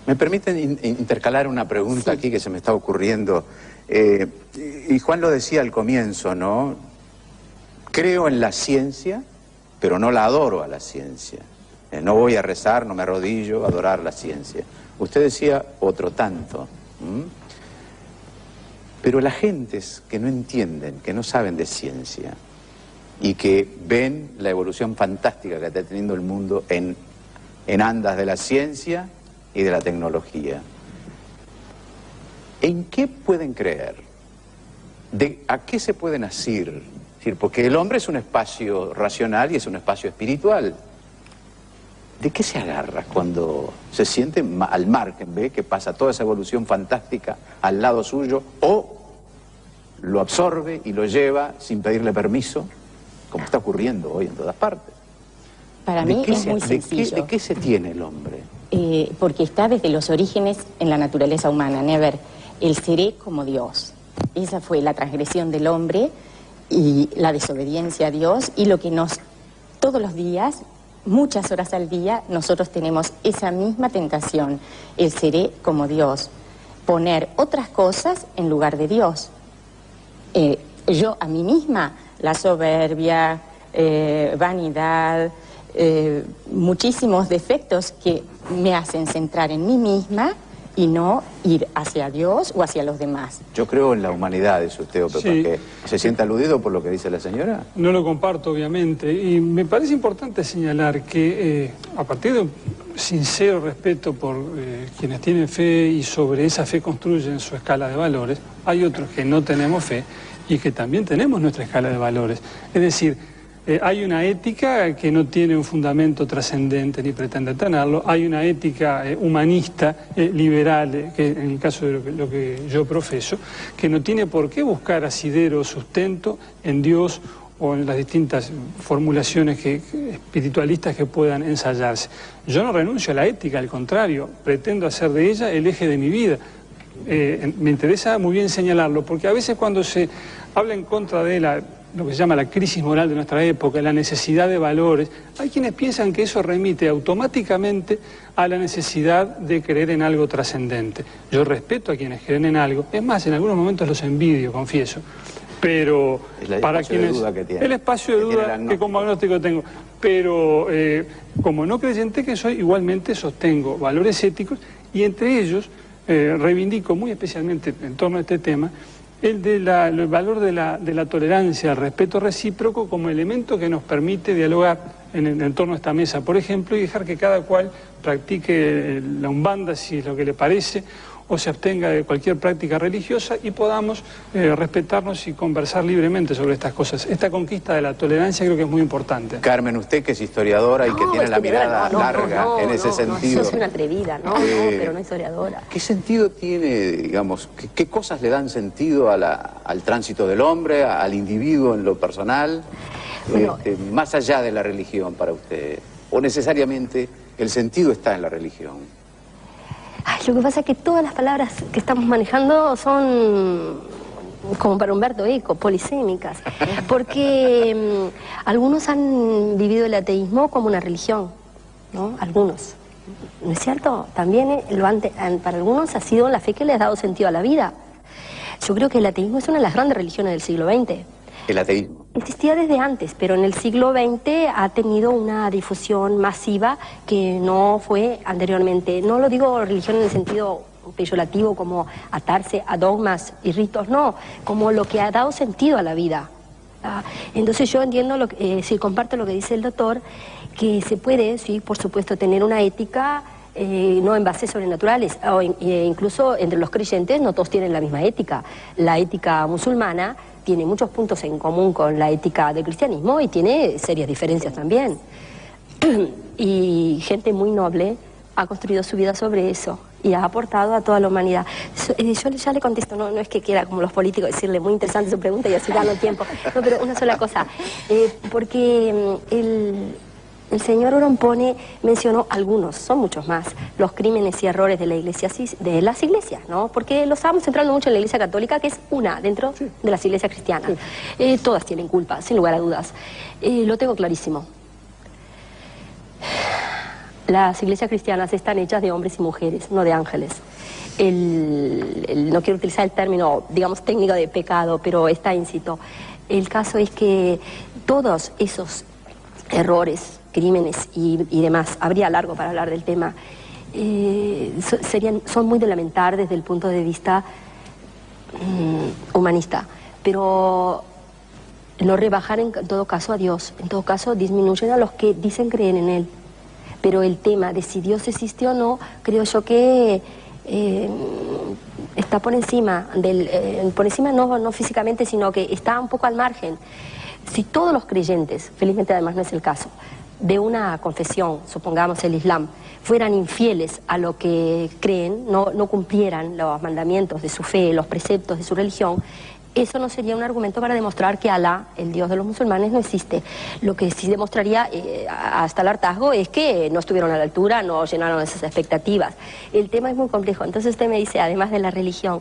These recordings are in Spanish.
¿Me permiten intercalar una pregunta aquí que se me está ocurriendo? Y Juan lo decía al comienzo, ¿no? Creo en la ciencia, pero no la adoro a la ciencia. No voy a rezar, no me arrodillo a adorar la ciencia. Usted decía otro tanto. Pero las gentes que no entienden, que no saben de ciencia y que ven la evolución fantástica que está teniendo el mundo en andas de la ciencia y de la tecnología, ¿en qué pueden creer? ¿A qué se pueden asir? Es decir, porque el hombre es un espacio racional y es un espacio espiritual. ¿De qué se agarra cuando se siente al margen, ve que pasa toda esa evolución fantástica al lado suyo, o lo absorbe y lo lleva sin pedirle permiso, como está ocurriendo hoy en todas partes? Para mí es muy sencillo. ¿De qué se tiene el hombre? Porque está desde los orígenes en la naturaleza humana, Never. El seré como Dios. Esa fue la transgresión del hombre y la desobediencia a Dios, y lo que todos los días, muchas horas al día, nosotros tenemos esa misma tentación, el seré como Dios, poner otras cosas en lugar de Dios. Yo a mí misma, la soberbia, vanidad, muchísimos defectos que me hacen centrar en mí misma y no ir hacia Dios o hacia los demás. Yo creo en la humanidad, dice usted, Pepa, Sí. que ¿se siente aludido por lo que dice la señora? No lo comparto, obviamente, y me parece importante señalar que a partir de un sincero respeto por quienes tienen fe y sobre esa fe construyen su escala de valores, hay otros que no tenemos fe y que también tenemos nuestra escala de valores. Es decir, hay una ética que no tiene un fundamento trascendente ni pretende tenerlo, hay una ética humanista, liberal, que en el caso de lo que yo profeso, que no tiene por qué buscar asidero o sustento en Dios o en las distintas formulaciones espiritualistas que puedan ensayarse. Yo no renuncio a la ética, al contrario, pretendo hacer de ella el eje de mi vida. Me interesa muy bien señalarlo, porque a veces cuando se habla en contra de lo que se llama la crisis moral de nuestra época, la necesidad de valores, hay quienes piensan que eso remite automáticamente a la necesidad de creer en algo trascendente. Yo respeto a quienes creen en algo, es más, en algunos momentos los envidio, confieso, pero para quienes... El espacio de duda que como agnóstico tengo, pero como no creyente que soy, igualmente sostengo valores éticos, y entre ellos reivindico muy especialmente en torno a este tema el valor de la tolerancia, el respeto recíproco como elemento que nos permite dialogar en torno a esta mesa, por ejemplo, y dejar que cada cual practique la umbanda, si es lo que le parece, o se abstenga de cualquier práctica religiosa, y podamos respetarnos y conversar libremente sobre estas cosas. Esta conquista de la tolerancia creo que es muy importante. Carmen, usted que es historiadora y que tiene la mirada larga en ese sentido. Yo soy una atrevida, pero no historiadora. ¿Qué sentido tiene, digamos, qué cosas le dan sentido al tránsito del hombre, al individuo en lo personal, Bueno, más allá de la religión para usted? ¿O necesariamente el sentido está en la religión? Ay, lo que pasa es que todas las palabras que estamos manejando son, como para Humberto Eco, polisémicas, porque algunos han vivido el ateísmo como una religión, ¿no? Algunos, ¿no es cierto? También para algunos ha sido la fe que les ha dado sentido a la vida. Yo creo que el ateísmo es una de las grandes religiones del siglo XX. El ateísmo. Existía desde antes, pero en el siglo XX ha tenido una difusión masiva que no fue anteriormente. No lo digo religión en el sentido peyorativo como atarse a dogmas y ritos, no, como lo que ha dado sentido a la vida. Entonces yo entiendo, si comparto lo que dice el doctor, que se puede, sí, por supuesto, tener una ética no en bases sobrenaturales, o incluso entre los creyentes no todos tienen la misma ética. La ética musulmana tiene muchos puntos en común con la ética del cristianismo y tiene serias diferencias también. Y gente muy noble ha construido su vida sobre eso y ha aportado a toda la humanidad. Yo ya le contesto, no es que quiera como los políticos decirle muy interesante su pregunta y así gano tiempo, no, pero una sola cosa, porque el señor Orompone mencionó algunos, son muchos más, los crímenes y errores de la iglesia, de las iglesias, ¿no? Porque lo estábamos centrando mucho en la iglesia católica, que es una dentro de las iglesias cristianas. Todas tienen culpa, sin lugar a dudas. Lo tengo clarísimo. Las iglesias cristianas están hechas de hombres y mujeres, no de ángeles. No quiero utilizar el término, digamos, técnico de pecado, pero está íncito. El caso es que todos esos errores, crímenes y demás, habría largo para hablar del tema, son muy de lamentar desde el punto de vista humanista, pero no rebajar en todo caso a Dios, en todo caso disminuyen a los que dicen creer en Él. Pero el tema de si Dios existe o no, creo yo que está por encima, no físicamente, sino que está un poco al margen. Si todos los creyentes, felizmente además no es el caso, de una confesión, supongamos el Islam, fueran infieles a lo que creen, no cumplieran los mandamientos de su fe, los preceptos de su religión, eso no sería un argumento para demostrar que Alá, el Dios de los musulmanes, no existe. Lo que sí demostraría hasta el hartazgo es que no estuvieron a la altura, no llenaron esas expectativas. El tema es muy complejo. Entonces usted me dice, además de la religión,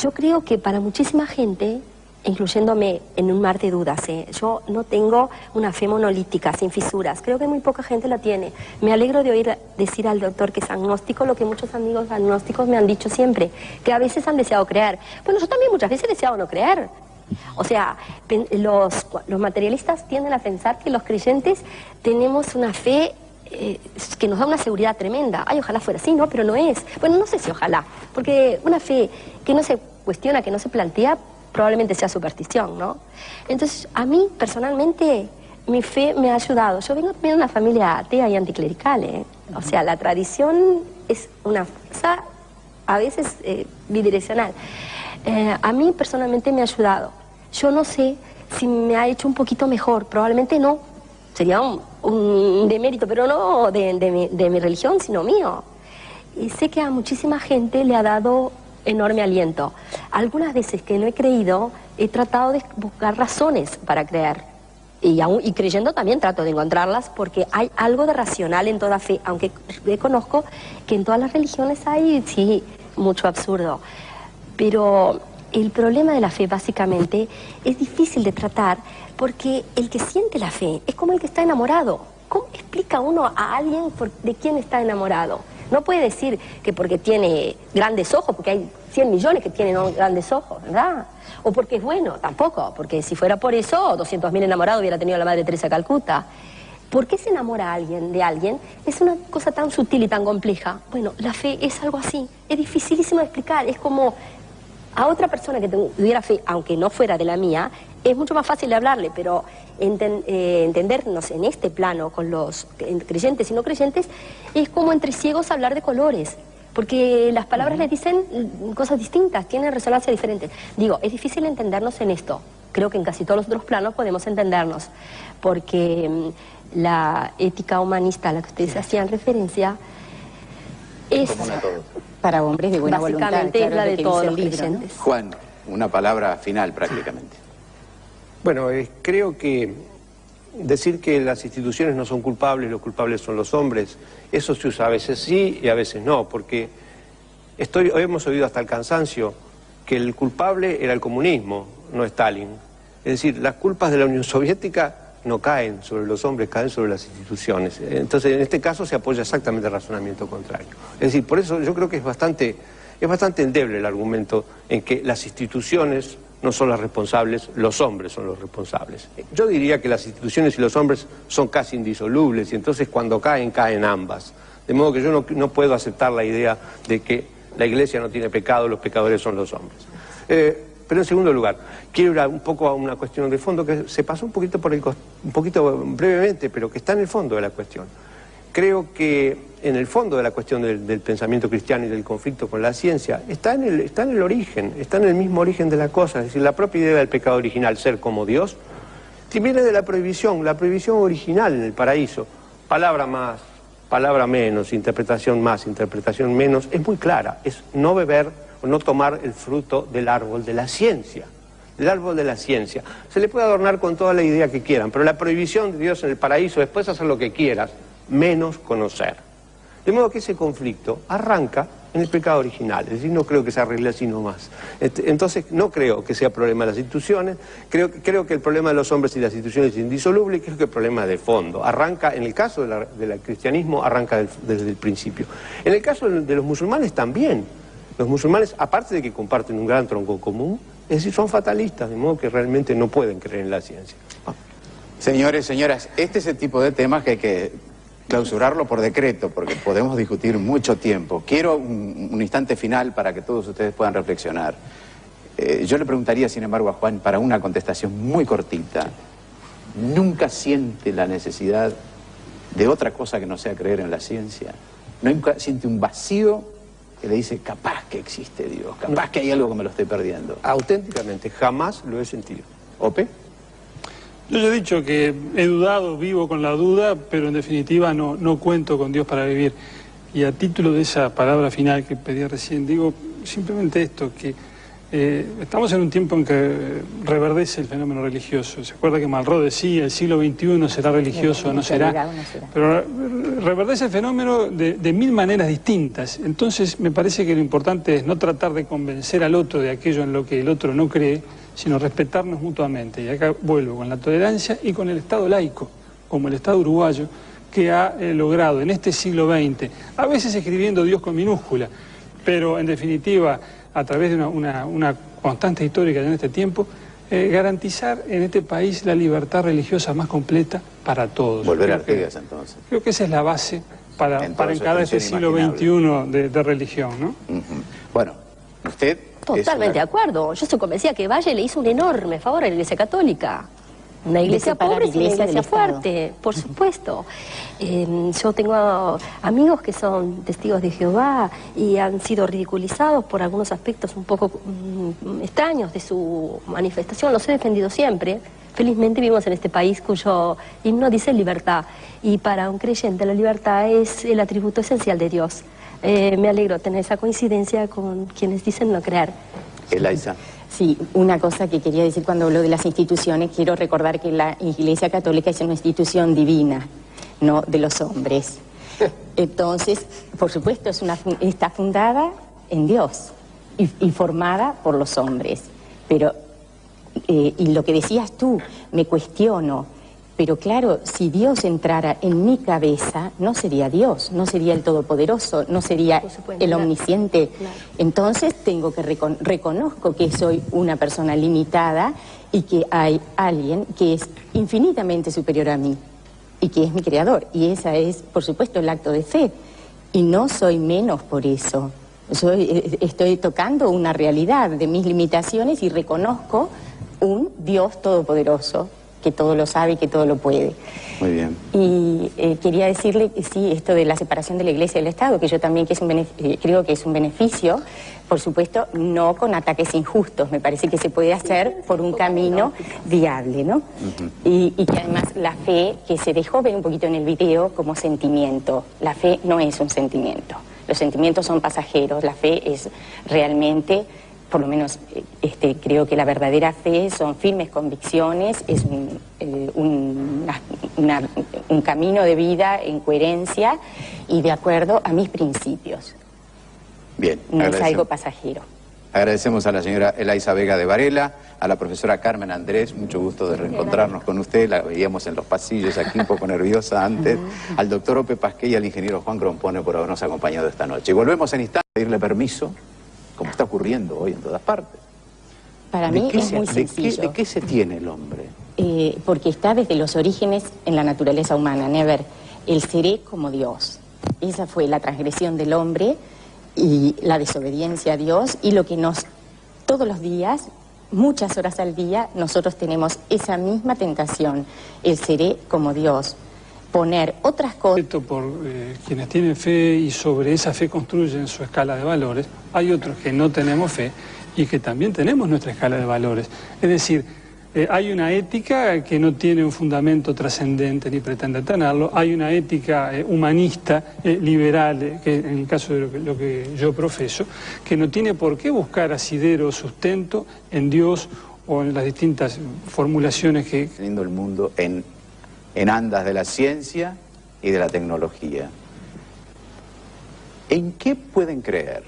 yo creo que para muchísima gente, incluyéndome en un mar de dudas, yo no tengo una fe monolítica, sin fisuras. Creo que muy poca gente la tiene. Me alegro de oír decir al doctor que es agnóstico lo que muchos amigos agnósticos me han dicho siempre, que a veces han deseado creer. Bueno, yo también muchas veces he deseado no creer. O sea, los materialistas tienden a pensar que los creyentes tenemos una fe que nos da una seguridad tremenda. Ay, ojalá fuera así, ¿no? Pero no es. Bueno, no sé si ojalá, porque una fe que no se cuestiona, que no se plantea, probablemente sea superstición, ¿no? Entonces, a mí, personalmente, mi fe me ha ayudado. Yo vengo también de una familia atea y anticlerical, ¿eh? O sea, la tradición es una fuerza, a veces, bidireccional. A mí, personalmente, me ha ayudado. Yo no sé si me ha hecho un poquito mejor, probablemente no. Sería un demérito, pero no de mi religión, sino mío. Y sé que a muchísima gente le ha dado enorme aliento. Algunas veces que no he creído, he tratado de buscar razones para creer. Y creyendo también trato de encontrarlas, porque hay algo de racional en toda fe, aunque reconozco que en todas las religiones hay, sí, mucho absurdo. Pero el problema de la fe, básicamente, es difícil de tratar, porque el que siente la fe es como el que está enamorado. ¿Cómo explica uno a alguien de quién está enamorado? No puede decir que porque tiene grandes ojos, porque hay 100 millones que tienen grandes ojos, ¿verdad? O porque es bueno, tampoco, porque si fuera por eso, 200.000 enamorados hubiera tenido la Madre Teresa de Calcuta. ¿Por qué se enamora alguien de alguien? Es una cosa tan sutil y tan compleja. Bueno, la fe es algo así, es dificilísimo de explicar, es como a otra persona que tuviera fe, aunque no fuera de la mía, es mucho más fácil de hablarle, pero entendernos en este plano con los creyentes y no creyentes es como entre ciegos hablar de colores, porque las palabras les dicen cosas distintas, tienen resonancia diferentes. Digo, es difícil entendernos en esto. Creo que en casi todos los otros planos podemos entendernos, porque la ética humanista a la que ustedes hacían referencia es para hombres de buena voluntad, básicamente es la de todos los creyentes, ¿no? Juan, una palabra final prácticamente. Bueno, creo que decir que las instituciones no son culpables, los culpables son los hombres, eso se usa a veces sí y a veces no, porque hemos oído hasta el cansancio que el culpable era el comunismo, no Stalin. Es decir, las culpas de la Unión Soviética no caen sobre los hombres, caen sobre las instituciones. Entonces, en este caso se apoya exactamente el razonamiento contrario. Es decir, por eso yo creo que es bastante endeble el argumento en que las instituciones no son las responsables, los hombres son los responsables. Yo diría que las instituciones y los hombres son casi indisolubles y entonces cuando caen, caen ambas. De modo que yo no puedo aceptar la idea de que la Iglesia no tiene pecado, los pecadores son los hombres. Pero en segundo lugar, quiero ir un poco a una cuestión de fondo que se pasó un poquito brevemente, pero que está en el fondo de la cuestión. Creo que en el fondo de la cuestión del pensamiento cristiano y del conflicto con la ciencia está en el origen, está en el mismo origen de la cosa. Es decir, la propia idea del pecado original, ser como Dios, viene de la prohibición original en el paraíso. Palabra más, palabra menos, interpretación más, interpretación menos, es muy clara, es no beber o no tomar el fruto del árbol de la ciencia. Del árbol de la ciencia. Se le puede adornar con toda la idea que quieran, pero la prohibición de Dios en el paraíso, después hacer lo que quieras, menos conocer. De modo que ese conflicto arranca en el pecado original, es decir, no creo que se arregle así nomás. Entonces, no creo que sea problema de las instituciones, creo que el problema de los hombres y las instituciones es indisoluble, y creo que el problema es de fondo. Arranca, en el caso del cristianismo, arranca desde el principio. En el caso de los musulmanes también. Los musulmanes, aparte de que comparten un gran tronco común, es decir, son fatalistas, de modo que realmente no pueden creer en la ciencia. Señores, señoras, este es el tipo de temas que hay que clausurarlo por decreto, porque podemos discutir mucho tiempo. Quiero un instante final para que todos ustedes puedan reflexionar. Yo le preguntaría, sin embargo, a Juan, para una contestación muy cortita, ¿nunca siente la necesidad de otra cosa que no sea creer en la ciencia? ¿Nunca siente un vacío que le dice, capaz que existe Dios, capaz que hay algo que me lo estoy perdiendo? Auténticamente, jamás lo he sentido. ¿Ope? Yo ya he dicho que he dudado, vivo con la duda, pero en definitiva no cuento con Dios para vivir. Y a título de esa palabra final que pedí recién, digo simplemente esto, que estamos en un tiempo en que reverdece el fenómeno religioso. ¿Se acuerda que Malraux decía, el siglo XXI será religioso o no será? Pero reverdece el fenómeno de mil maneras distintas. Entonces me parece que lo importante es no tratar de convencer al otro de aquello en lo que el otro no cree, sino respetarnos mutuamente. Y acá vuelvo con la tolerancia y con el Estado laico, como el Estado uruguayo, que ha logrado en este siglo XX, a veces escribiendo Dios con minúscula, pero en definitiva, a través de una constante histórica en este tiempo, garantizar en este país la libertad religiosa más completa para todos. Volver a Artigas, entonces. Creo que esa es la base para encarar este siglo XXI de religión, ¿no? Bueno, usted... Totalmente de acuerdo. Yo estoy convencida que Valle le hizo un enorme favor a la Iglesia Católica. Una iglesia pobre es una iglesia fuerte, por supuesto. Yo tengo amigos que son testigos de Jehová y han sido ridiculizados por algunos aspectos un poco extraños de su manifestación. Los he defendido siempre. Felizmente vivimos en este país cuyo himno dice libertad. Y para un creyente la libertad es el atributo esencial de Dios. Me alegro tener esa coincidencia con quienes dicen no creer. Elaiza. Sí, una cosa que quería decir cuando hablo de las instituciones, quiero recordar que la Iglesia Católica es una institución divina, no de los hombres. Entonces, por supuesto, está fundada en Dios y formada por los hombres. Pero, y lo que decías tú, me cuestiono. Pero claro, si Dios entrara en mi cabeza, no sería Dios, no sería el Todopoderoso, no sería el Omnisciente. Claro. Entonces reconozco que soy una persona limitada y que hay alguien que es infinitamente superior a mí y que es mi creador. Y esa es, por supuesto, el acto de fe. Y no soy menos por eso. Estoy tocando una realidad de mis limitaciones y reconozco un Dios todopoderoso que todo lo sabe y que todo lo puede. Muy bien. Y quería decirle que sí, esto de la separación de la Iglesia y del Estado, que yo también creo que es un beneficio, por supuesto, no con ataques injustos, me parece que se puede hacer por un camino viable, ¿no? Y que además la fe, que se dejó ver un poquito en el video como sentimiento, la fe no es un sentimiento, los sentimientos son pasajeros, la fe es realmente... Por lo menos creo que la verdadera fe son firmes convicciones, es un camino de vida en coherencia y de acuerdo a mis principios. Bien. No es algo pasajero. Agradecemos a la señora Elaiza Vega de Varela, a la profesora Carmen Andrés, mucho gusto de reencontrarnos con usted, la veíamos en los pasillos aquí un poco nerviosa antes, al doctor Ope Pasqué y al ingeniero Juan Grompone por habernos acompañado esta noche. Y volvemos en instante a pedirle permiso, como está ocurriendo hoy en todas partes. Para mí es muy sencillo. ¿De qué se tiene el hombre? Porque está desde los orígenes en la naturaleza humana, Never, el seré como Dios. Esa fue la transgresión del hombre y la desobediencia a Dios y lo que todos los días, muchas horas al día, nosotros tenemos esa misma tentación, el seré como Dios. Poner otras cosas... Por quienes tienen fe y sobre esa fe construyen su escala de valores, hay otros que no tenemos fe y que también tenemos nuestra escala de valores. Es decir, hay una ética que no tiene un fundamento trascendente ni pretende tenerlo, hay una ética humanista, liberal, que en el caso de lo que yo profeso, que no tiene por qué buscar asidero o sustento en Dios o en las distintas formulaciones que... Teniendo el mundo en andas de la ciencia y de la tecnología. ¿En qué pueden creer?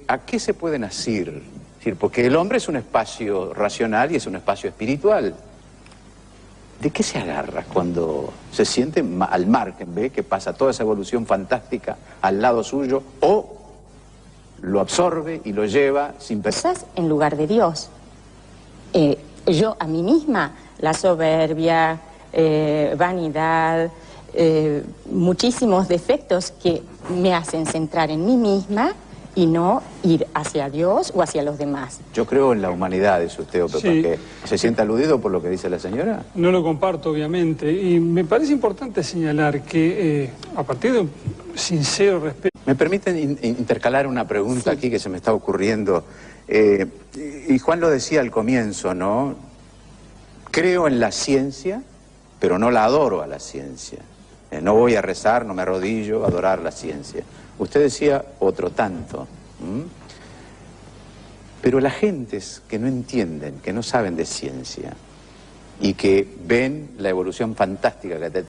¿A qué se pueden asir? Es decir, porque el hombre es un espacio racional y es un espacio espiritual. ¿De qué se agarra cuando se siente al margen, ve que pasa toda esa evolución fantástica al lado suyo, o lo absorbe y lo lleva sin pensar? En lugar de Dios. Yo a mí misma, la soberbia, vanidad, muchísimos defectos que me hacen centrar en mí misma y no ir hacia Dios o hacia los demás. Yo creo en la humanidad, dice usted, Pepa, Sí. que ¿se siente aludido por lo que dice la señora? No lo comparto, obviamente, y me parece importante señalar que a partir de un sincero respeto... ¿Me permiten intercalar una pregunta aquí que se me está ocurriendo? Y Juan lo decía al comienzo, ¿no? Creo en la ciencia, pero no la adoro a la ciencia. No voy a rezar, no me arrodillo a adorar la ciencia. Usted decía otro tanto. Pero las gentes que no entienden, que no saben de ciencia y que ven la evolución fantástica que